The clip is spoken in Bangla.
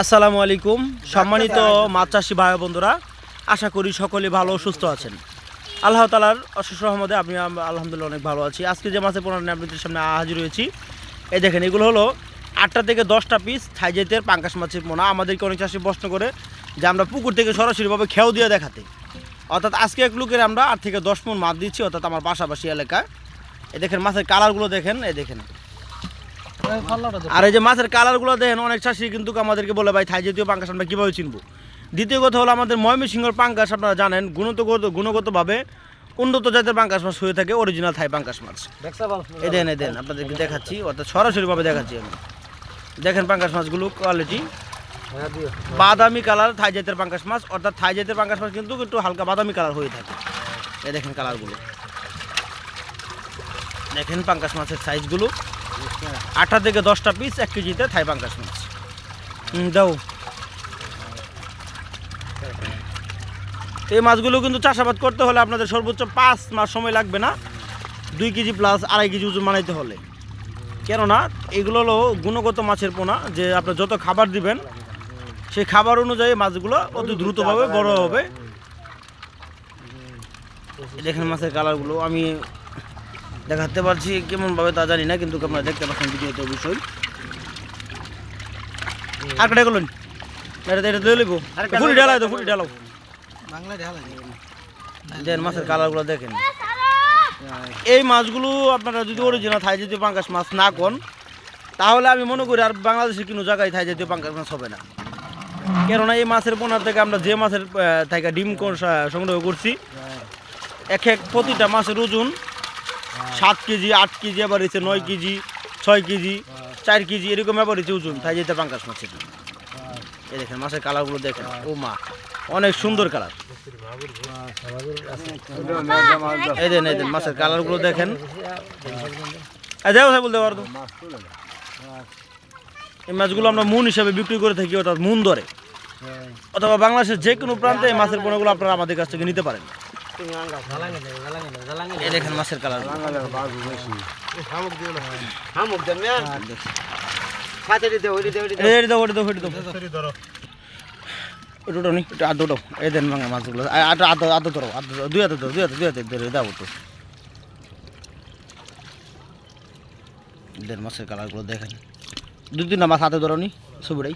আসসালামু আলাইকুম সম্মানিত মাছ চাষি ভাই বন্ধুরা, আশা করি সকলে ভালো ও সুস্থ আছেন। আল্লাহ তাআলার অশেষ রহমতে আমি আলহামদুলিল্লাহ অনেক ভালো আছি। আজকে যে মাছের পোনা নিয়ে আপনাদের সামনে হাজির হয়েছি, এই দেখেন এগুলো হলো 8টা থেকে 10টা পিস থাই জাতের পাঙ্গাস মাছের পোনা। আমাদেরকে অনেক চাষি প্রশ্ন করে যে আমরা পুকুর থেকে সরাসরিভাবে খেয়াও দিয়ে দেখাতে, অর্থাৎ আজকে এক লোকের আমরা 8 থেকে 10 মণ মাছ দিচ্ছি, অর্থাৎ আমার পাশাপাশি এলাকায়। এই দেখেন মাছের কালারগুলো দেখেন, এই দেখেন। আর এই যে মাছের কালারগুলো দেখেন, অনেক চাষি কিন্তু আমাদেরকে বলে ভাই থাই জাতীয় পাঙ্গাস আমরা কীভাবে চিনবো। দ্বিতীয় কথা হলো আমাদের ময়মনসিংহের পাঙ্গাস আপনারা জানেন গুণগতভাবে উন্নত জাতের পাঙ্গাস মাছ হয়ে থাকে, অরিজিনাল থাই পাঙ্গাস মাছ। এই দেন আপনাদেরকে দেখাচ্ছি, অর্থাৎ সরাসরিভাবে দেখাচ্ছি আমি। দেখেন পাঙ্গাস মাছগুলো কোয়ালিটি বাদামি কালার থাই জাতের পাঙ্গাস মাছ, অর্থাৎ থাই জাতের পাঙ্গাস মাছ কিন্তু একটু হালকা বাদামি কালার হয়ে থাকে। এই দেখেন কালারগুলো, দেখেন পাঙ্গাস মাছের সাইজগুলো 8টা থেকে 10টা পিস 1 কেজিতে থাই পাঙ্গাস মাছ। দাও এই মাছগুলো কিন্তু চাষাবাদ করতে হলে আপনাদের সর্বোচ্চ 5 মাস সময় লাগবে না, 2 কেজি প্লাস 2.5 কেজি ওজন বানাইতে হলে। কেননা এগুলো হলো গুণগত মাছের পোনা, যে আপনার যত খাবার দিবেন সেই খাবার অনুযায়ী মাছগুলো অতি দ্রুতভাবে বড় হবে। দেখেন মাছের কালারগুলো আমি দেখাতে পারছি কেমনভাবে তা জানি না, কিন্তু আপনারা দেখতে পাচ্ছেন ভিডিওতে অবশ্যই। আর কটা গেলেন এটা দিয়ে লিখবো, ফুটি ঢালাই তো, ফুটি ঢালাও দেন। মাছের কালারগুলো দেখেন। এই মাছগুলো আপনারা যদি অরিজিনাল থাই জাতীয় পাঙ্গাস মাছ না কোন, তাহলে আমি মনে করি আর বাংলাদেশে কোনো জায়গায় থাই জাতীয় পাঙ্গাস মাছ হবে না। কেননা এই মাছের পোনার থেকে আমরা যে মাছের থেকে ডিম সংগ্রহ করছি, এক প্রতিটা মাছের ওজন 7 কেজি, 8 কেজি, আবার হচ্ছে 9 কেজি, 6 কেজি, 4 কেজি, এরকম আবার হচ্ছে ওজন থাই জাতীয় পাঙ্গাস মাছের। এই দেখেন মাছের কালারগুলো দেখেন, ও মা অনেক সুন্দর কালার। এই দেন মাছের কালারগুলো দেখেন। বলতে পারতো এই মাছগুলো আমরা মুন হিসাবে বিক্রি করে থাকি, অর্থাৎ মুন ধরে, অথবা বাংলাদেশের যে কোনো প্রান্তে এই মাছের পোনাগুলো আপনারা আমাদের কাছ থেকে নিতে পারেন। এই দেখেন মাছের কালার, এই দেন ভাঙা মাছগুলো আদো ধরো, দুই হাতে ধরে দাও তো। দেন মাছের কালারগুলো দেখেন, 2-3টা মাছ হাতে ধরো নি ছবিটাই।